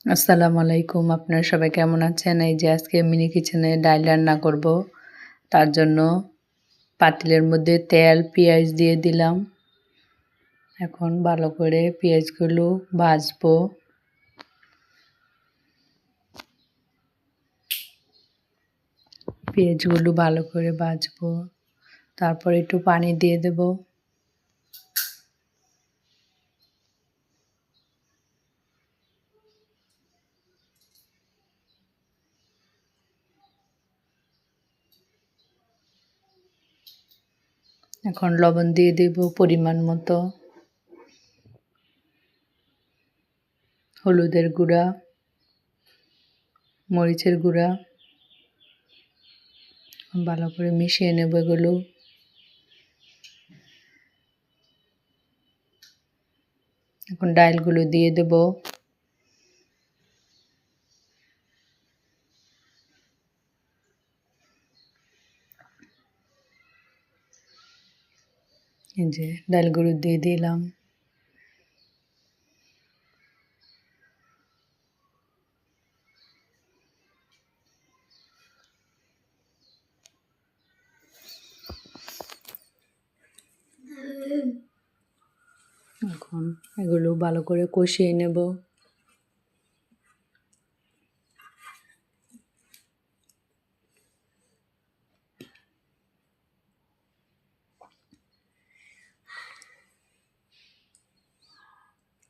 আসসালামু আলাইকুম। আপনারা সবাই কেমন আছেন? এই যে আজকে মিনি কিচেনে ডাল রান্না করব। তার জন্য পাতিলের মধ্যে তেল, পেঁয়াজ দিয়ে দিলাম। এখন ভালো করে পেঁয়াজগুলো ভাজবো। পেঁয়াজগুলো ভালো করে ভাজবো। তারপর একটু পানি দিয়ে দেব। এখন লবণ দিয়ে দেব পরিমাণ মতো। হলুদের গুঁড়া, মরিচের গুঁড়া। ভালো করে মিশিয়ে নেব এগুলো। এখন ডালগুলো দিয়ে দেব। এই যে ডালগুলো দিয়ে দিলাম। এখন এগুলো ভালো করে কষিয়ে নেব।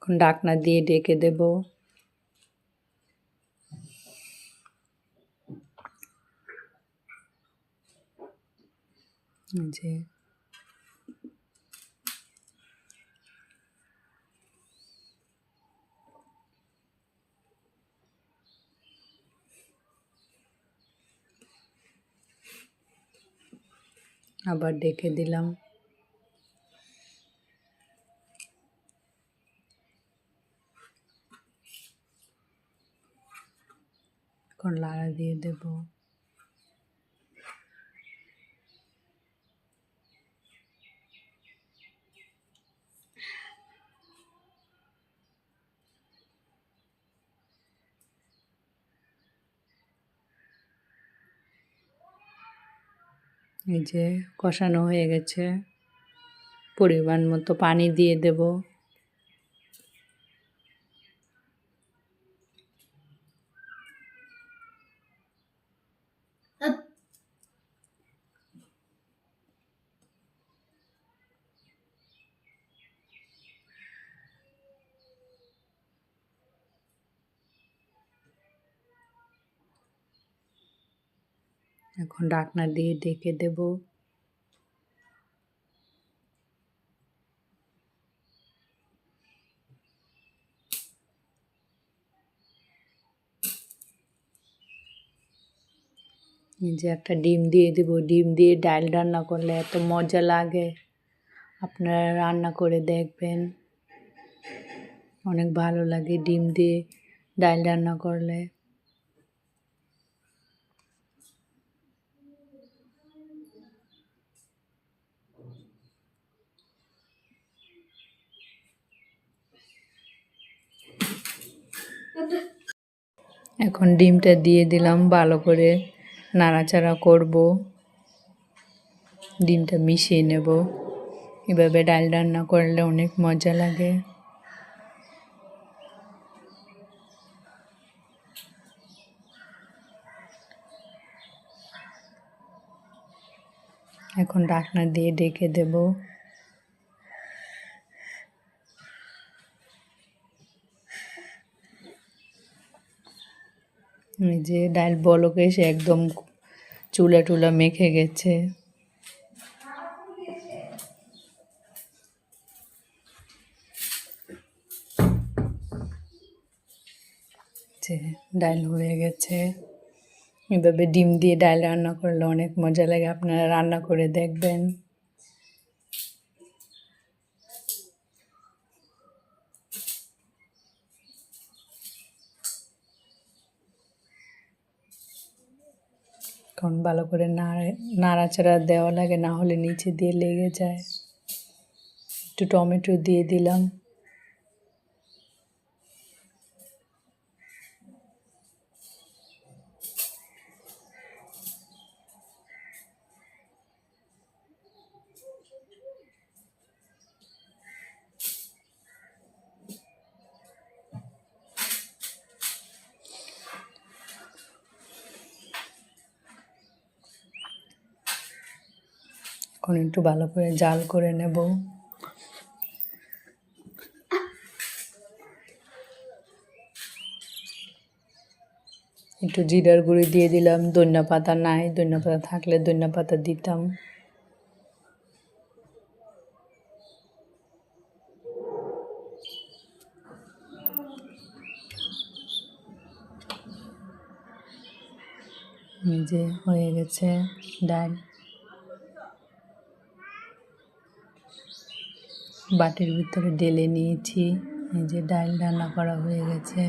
এখন ঢাকনা দিয়ে ঢেকে দেব। যে আবার ঢেকে দিলাম। এখন লাড়া দিয়ে দেব। এই যে কষানো হয়ে গেছে। পরিমাণ মতো পানি দিয়ে দেব। এখন ঢাকনা দিয়ে ঢেকে দেব। এই যে একটা ডিম দিয়ে দেব। ডিম দিয়ে ডাল রান্না করলে এত মজা লাগে, আপনারা রান্না করে দেখবেন। অনেক ভালো লাগে ডিম দিয়ে ডাল রান্না করলে। এখন ডিমটা দিয়ে দিলাম, ভালো করে নাড়াচাড়া করব। ডিমটা মিশিয়ে নেব। এভাবে ডাল রান্না করলে অনেক মজা লাগে। এখন ঢাকনা দিয়ে ঢেকে দেব। এই যে ডাল বলক এসে একদম চুলা টুলা মেখে গেছে। যে ডাল হয়ে গেছে। এভাবে ডিম দিয়ে ডাল রান্না করলে অনেক মজা লাগে, আপনারা রান্না করে দেখবেন। এখন ভালো করে নাড়াচাড়া দেওয়া লাগে, না হলে নিচে দিয়ে লেগে যায়। একটু টমেটো দিয়ে দিলাম। এখন একটু ভালো করে জাল করে নেব। একটু জিরার গুঁড়ি দিয়ে দিলাম, ধনিয়া পাতা নাই, ধনিয়া পাতা থাকলে ধনিয়া পাতা দিতাম। এই যে হয়ে গেছে ডাল, বাটির ভিতরে ঢেলে নিয়েছি। এই যে ডাল রান্না করা হয়ে গেছে।